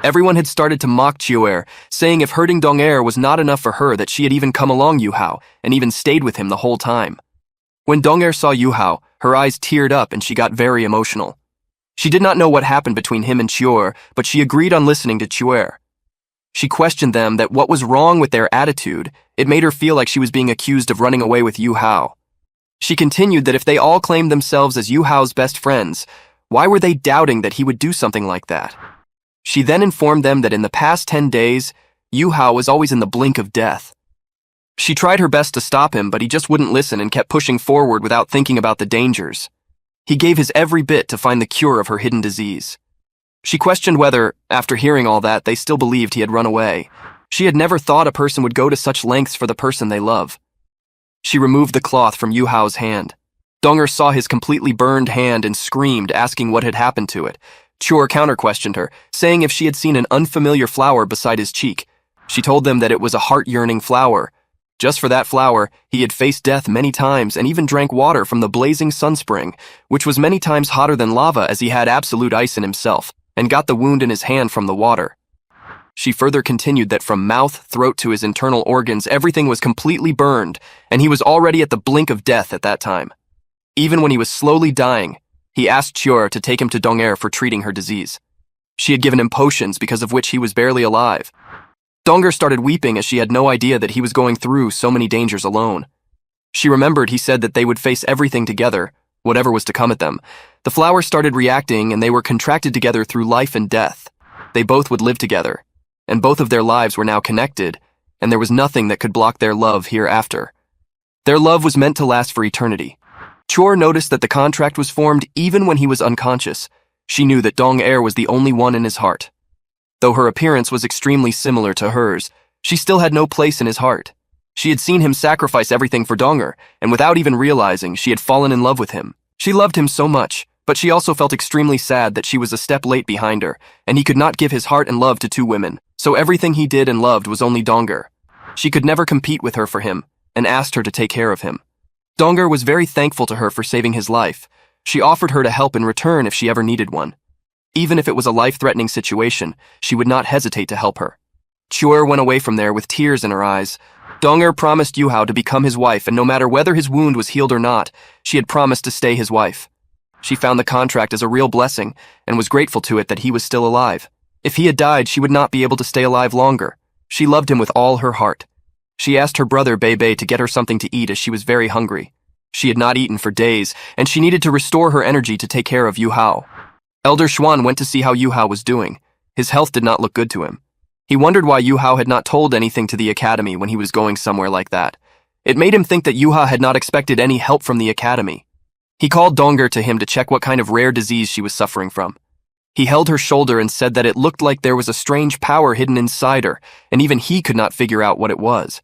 Everyone had started to mock Cher, saying if hurting Dong-er was not enough for her that she had even come along Yuhao and even stayed with him the whole time. When Dong-er saw Yuhao, her eyes teared up and she got very emotional. She did not know what happened between him and Cher, but she agreed on listening to Cher. She questioned them that what was wrong with their attitude. It made her feel like she was being accused of running away with Yuhao. She continued that if they all claimed themselves as Yuhao's best friends, why were they doubting that he would do something like that? She then informed them that in the past 10 days, Yuhao was always in the blink of death. She tried her best to stop him, but he just wouldn't listen and kept pushing forward without thinking about the dangers. He gave his every bit to find the cure of her hidden disease. She questioned whether, after hearing all that, they still believed he had run away. She had never thought a person would go to such lengths for the person they love. She removed the cloth from Yuhao's hand. Dong-er saw his completely burned hand and screamed, asking what had happened to it. Cher counter-questioned her, saying if she had seen an unfamiliar flower beside his cheek. She told them that it was a heart-yearning flower. Just for that flower, he had faced death many times and even drank water from the blazing sunspring, which was many times hotter than lava as he had absolute ice in himself, and got the wound in his hand from the water. She further continued that from mouth, throat to his internal organs, everything was completely burned, and he was already at the blink of death at that time. Even when he was slowly dying, he asked Cher to take him to Dong-er for treating her disease. She had given him potions because of which he was barely alive. Dong-er started weeping as she had no idea that he was going through so many dangers alone. She remembered he said that they would face everything together, whatever was to come at them. The flowers started reacting and they were contracted together through life and death. They both would live together, and both of their lives were now connected, and there was nothing that could block their love hereafter. Their love was meant to last for eternity. Cher noticed that the contract was formed even when he was unconscious. She knew that Dong-er was the only one in his heart. Though her appearance was extremely similar to hers, she still had no place in his heart. She had seen him sacrifice everything for Dong-er, and without even realizing, she had fallen in love with him. She loved him so much, but she also felt extremely sad that she was a step late behind her, and he could not give his heart and love to two women, so everything he did and loved was only Dong-er. She could never compete with her for him, and asked her to take care of him. Dong-er was very thankful to her for saving his life. She offered her to help in return if she ever needed one. Even if it was a life-threatening situation, she would not hesitate to help her. Cher went away from there with tears in her eyes. Dong-er promised Yuhao to become his wife, and no matter whether his wound was healed or not, she had promised to stay his wife. She found the contract as a real blessing, and was grateful to it that he was still alive. If he had died, she would not be able to stay alive longer. She loved him with all her heart. She asked her brother Bei to get her something to eat as she was very hungry. She had not eaten for days, and she needed to restore her energy to take care of Yuhao. Elder Xuan went to see how Yuhao was doing. His health did not look good to him. He wondered why Yuhao had not told anything to the academy when he was going somewhere like that. It made him think that Yuhao had not expected any help from the academy. He called Dong-er to him to check what kind of rare disease she was suffering from. He held her shoulder and said that it looked like there was a strange power hidden inside her, and even he could not figure out what it was.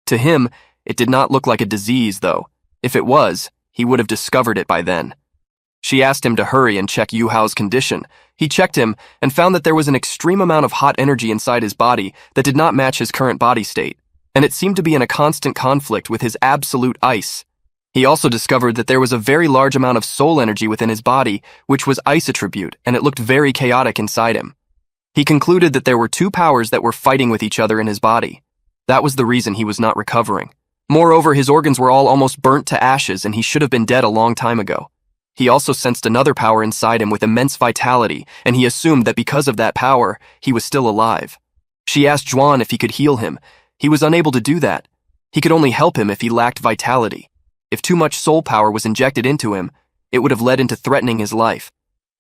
To him, it did not look like a disease, though. If it was, he would have discovered it by then. She asked him to hurry and check Yuhao's condition. He checked him and found that there was an extreme amount of hot energy inside his body that did not match his current body state, and it seemed to be in a constant conflict with his absolute ice. He also discovered that there was a very large amount of soul energy within his body, which was ice attribute, and it looked very chaotic inside him. He concluded that there were two powers that were fighting with each other in his body. That was the reason he was not recovering. Moreover, his organs were all almost burnt to ashes, and he should have been dead a long time ago. He also sensed another power inside him with immense vitality, and he assumed that because of that power, he was still alive. She asked Xuan if he could heal him. He was unable to do that. He could only help him if he lacked vitality. If too much soul power was injected into him, it would have led into threatening his life.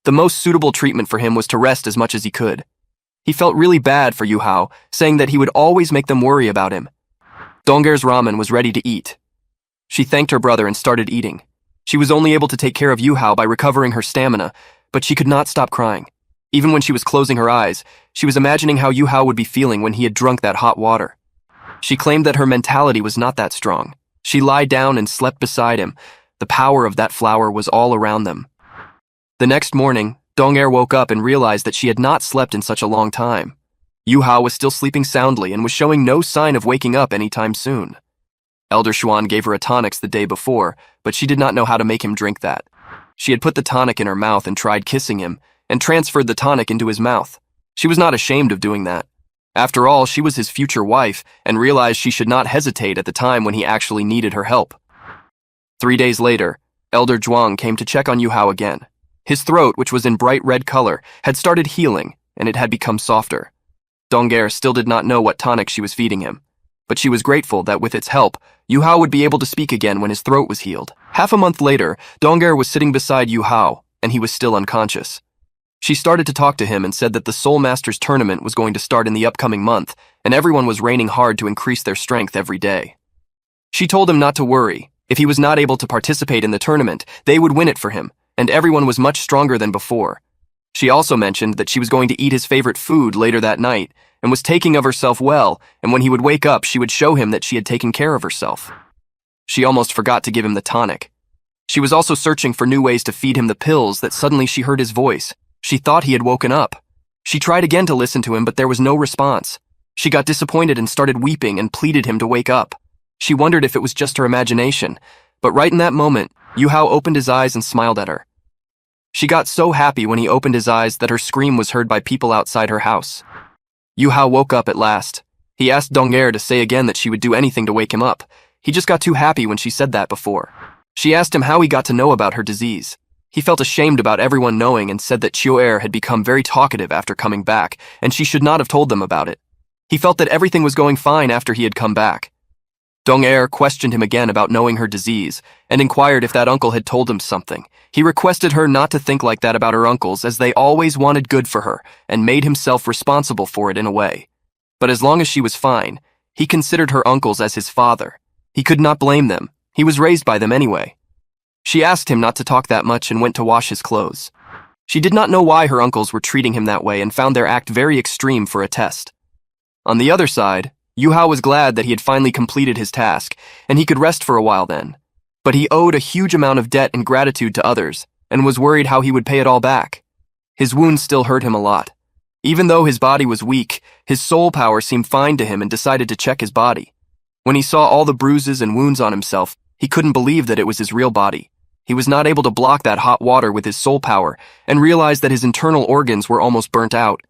The most suitable treatment for him was to rest as much as he could. He felt really bad for Yuhao, saying that he would always make them worry about him. Dong-er's ramen was ready to eat. She thanked her brother and started eating. She was only able to take care of Yuhao by recovering her stamina, but she could not stop crying. Even when she was closing her eyes, she was imagining how Yuhao would be feeling when he had drunk that hot water. She claimed that her mentality was not that strong. She lied down and slept beside him. The power of that flower was all around them. The next morning, Dong-er woke up and realized that she had not slept in such a long time. Yuhao was still sleeping soundly and was showing no sign of waking up anytime soon. Elder Xuan gave her a tonic the day before, but she did not know how to make him drink that. She had put the tonic in her mouth and tried kissing him, and transferred the tonic into his mouth. She was not ashamed of doing that. After all, she was his future wife and realized she should not hesitate at the time when he actually needed her help. 3 days later, Elder Zhuang came to check on Yuhao again. His throat, which was in bright red color, had started healing, and it had become softer. Dong'er still did not know what tonic she was feeding him, but she was grateful that with its help, Yuhao would be able to speak again when his throat was healed. Half a month later, Dong'er was sitting beside Yuhao, and he was still unconscious. She started to talk to him and said that the Soul Masters tournament was going to start in the upcoming month, and everyone was raining hard to increase their strength every day. She told him not to worry. If he was not able to participate in the tournament, they would win it for him, and everyone was much stronger than before. She also mentioned that she was going to eat his favorite food later that night, and was taking of herself well, and when he would wake up, she would show him that she had taken care of herself. She almost forgot to give him the tonic. She was also searching for new ways to feed him the pills that suddenly she heard his voice. She thought he had woken up. She tried again to listen to him, but there was no response. She got disappointed and started weeping and pleaded him to wake up. She wondered if it was just her imagination, but right in that moment, Yuhao opened his eyes and smiled at her. She got so happy when he opened his eyes that her scream was heard by people outside her house. Yuhao woke up at last. He asked Dong'er to say again that she would do anything to wake him up. He just got too happy when she said that before. She asked him how he got to know about her disease. He felt ashamed about everyone knowing and said that Cher had become very talkative after coming back, and she should not have told them about it. He felt that everything was going fine after he had come back. Dong'er questioned him again about knowing her disease, and inquired if that uncle had told him something. He requested her not to think like that about her uncles, as they always wanted good for her, and made himself responsible for it in a way. But as long as she was fine, he considered her uncles as his father. He could not blame them. He was raised by them anyway. She asked him not to talk that much and went to wash his clothes. She did not know why her uncles were treating him that way and found their act very extreme for a test. On the other side, Yuhao was glad that he had finally completed his task, and he could rest for a while then. But he owed a huge amount of debt and gratitude to others, and was worried how he would pay it all back. His wounds still hurt him a lot. Even though his body was weak, his soul power seemed fine to him and decided to check his body. When he saw all the bruises and wounds on himself, he couldn't believe that it was his real body. He was not able to block that hot water with his soul power, and realized that his internal organs were almost burnt out.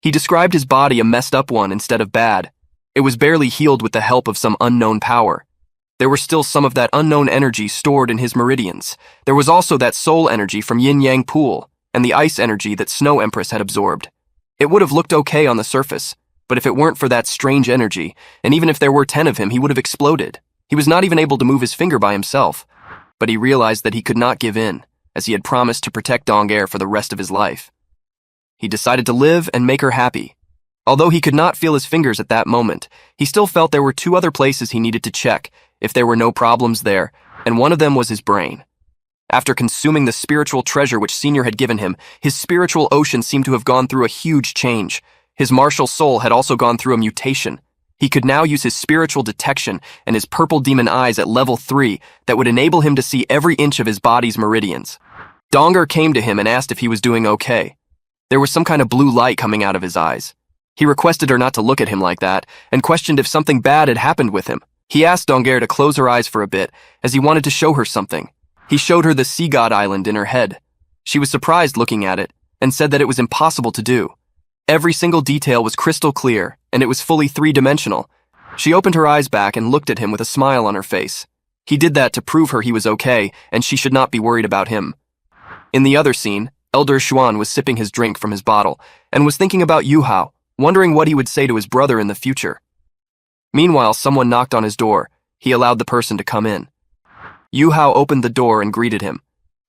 He described his body a messed up one instead of bad. It was barely healed with the help of some unknown power. There was still some of that unknown energy stored in his meridians. There was also that soul energy from Yin-Yang Pool, and the ice energy that Snow Empress had absorbed. It would have looked okay on the surface, but if it weren't for that strange energy, and even if there were 10 of him, he would have exploded. He was not even able to move his finger by himself. But he realized that he could not give in, as he had promised to protect Dong'er for the rest of his life. He decided to live and make her happy. Although he could not feel his fingers at that moment, he still felt there were 2 other places he needed to check if there were no problems there, and one of them was his brain. After consuming the spiritual treasure which Senior had given him, his spiritual ocean seemed to have gone through a huge change. His martial soul had also gone through a mutation. He could now use his spiritual detection and his purple demon eyes at level 3 that would enable him to see every inch of his body's meridians. Dong'er came to him and asked if he was doing okay. There was some kind of blue light coming out of his eyes. He requested her not to look at him like that, and questioned if something bad had happened with him. He asked Dong'er to close her eyes for a bit, as he wanted to show her something. He showed her the Seagod Island in her head. She was surprised looking at it, and said that it was impossible to do. Every single detail was crystal clear, and it was fully 3-dimensional. She opened her eyes back and looked at him with a smile on her face. He did that to prove her he was okay, and she should not be worried about him. In the other scene, Elder Xuan was sipping his drink from his bottle, and was thinking about Yuhao, wondering what he would say to his brother in the future. Meanwhile, someone knocked on his door. He allowed the person to come in. Yuhao opened the door and greeted him.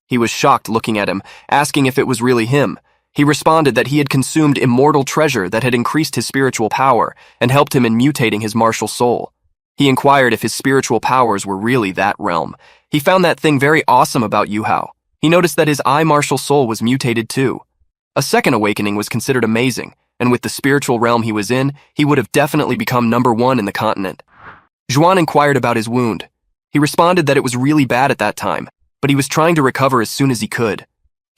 He was shocked looking at him, asking if it was really him. He responded that he had consumed immortal treasure that had increased his spiritual power and helped him in mutating his martial soul. He inquired if his spiritual powers were really that realm. He found that thing very awesome about Yuhao. He noticed that his eye martial soul was mutated too. A second awakening was considered amazing, and with the spiritual realm he was in, he would have definitely become #1 in the continent. Xuan inquired about his wound. He responded that it was really bad at that time, but he was trying to recover as soon as he could.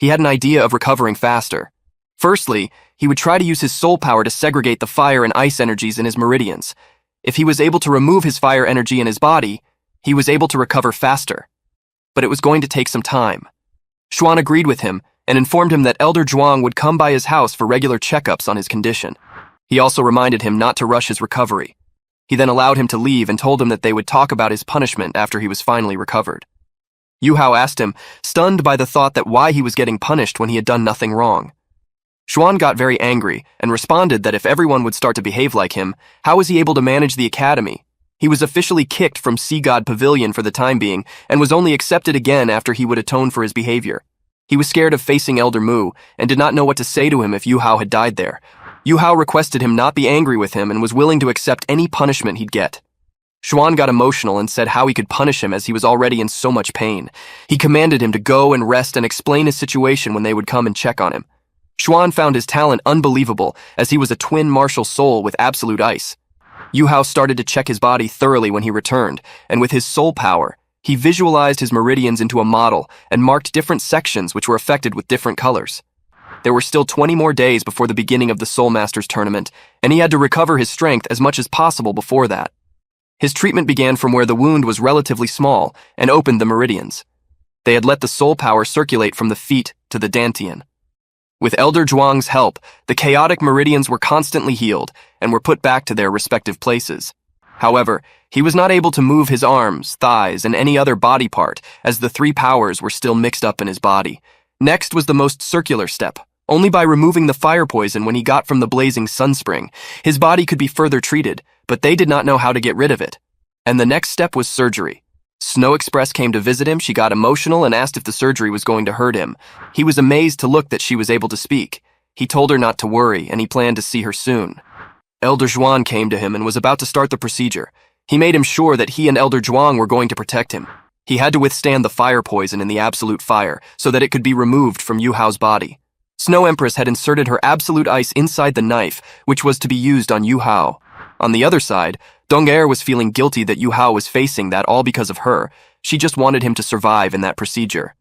He had an idea of recovering faster. Firstly, he would try to use his soul power to segregate the fire and ice energies in his meridians. If he was able to remove his fire energy in his body, he was able to recover faster. But it was going to take some time. Xuan agreed with him and informed him that Elder Zhuang would come by his house for regular checkups on his condition. He also reminded him not to rush his recovery. He then allowed him to leave and told him that they would talk about his punishment after he was finally recovered. Yuhao asked him, stunned by the thought that why he was getting punished when he had done nothing wrong. Xuan got very angry and responded that if everyone would start to behave like him, how was he able to manage the academy? He was officially kicked from Seagod Pavilion for the time being and was only accepted again after he would atone for his behavior. He was scared of facing Elder Mu and did not know what to say to him if Yuhao had died there. Yuhao requested him not be angry with him and was willing to accept any punishment he'd get. Xuan got emotional and said how he could punish him as he was already in so much pain. He commanded him to go and rest and explain his situation when they would come and check on him. Xuan found his talent unbelievable as he was a twin martial soul with absolute ice. Yuhao started to check his body thoroughly when he returned, and with his soul power, he visualized his meridians into a model and marked different sections which were affected with different colors. There were still 20 more days before the beginning of the Soul Masters tournament, and he had to recover his strength as much as possible before that. His treatment began from where the wound was relatively small and opened the meridians. They had let the soul power circulate from the feet to the dantian. With Elder Zhuang's help, the chaotic meridians were constantly healed and were put back to their respective places. However, he was not able to move his arms, thighs, and any other body part as the three powers were still mixed up in his body. Next was the most circular step. Only by removing the fire poison when he got from the blazing sunspring, his body could be further treated, but they did not know how to get rid of it. And the next step was surgery. Snow Express came to visit him. She got emotional and asked if the surgery was going to hurt him. He was amazed to look that she was able to speak. He told her not to worry, and he planned to see her soon. Elder Xuan came to him and was about to start the procedure. He made him sure that he and Elder Zhuang were going to protect him. He had to withstand the fire poison in the absolute fire so that it could be removed from Yuhao's body. Snow Empress had inserted her absolute ice inside the knife, which was to be used on Yuhao. On the other side, Dong-er was feeling guilty that Yuhao was facing that all because of her. She just wanted him to survive in that procedure.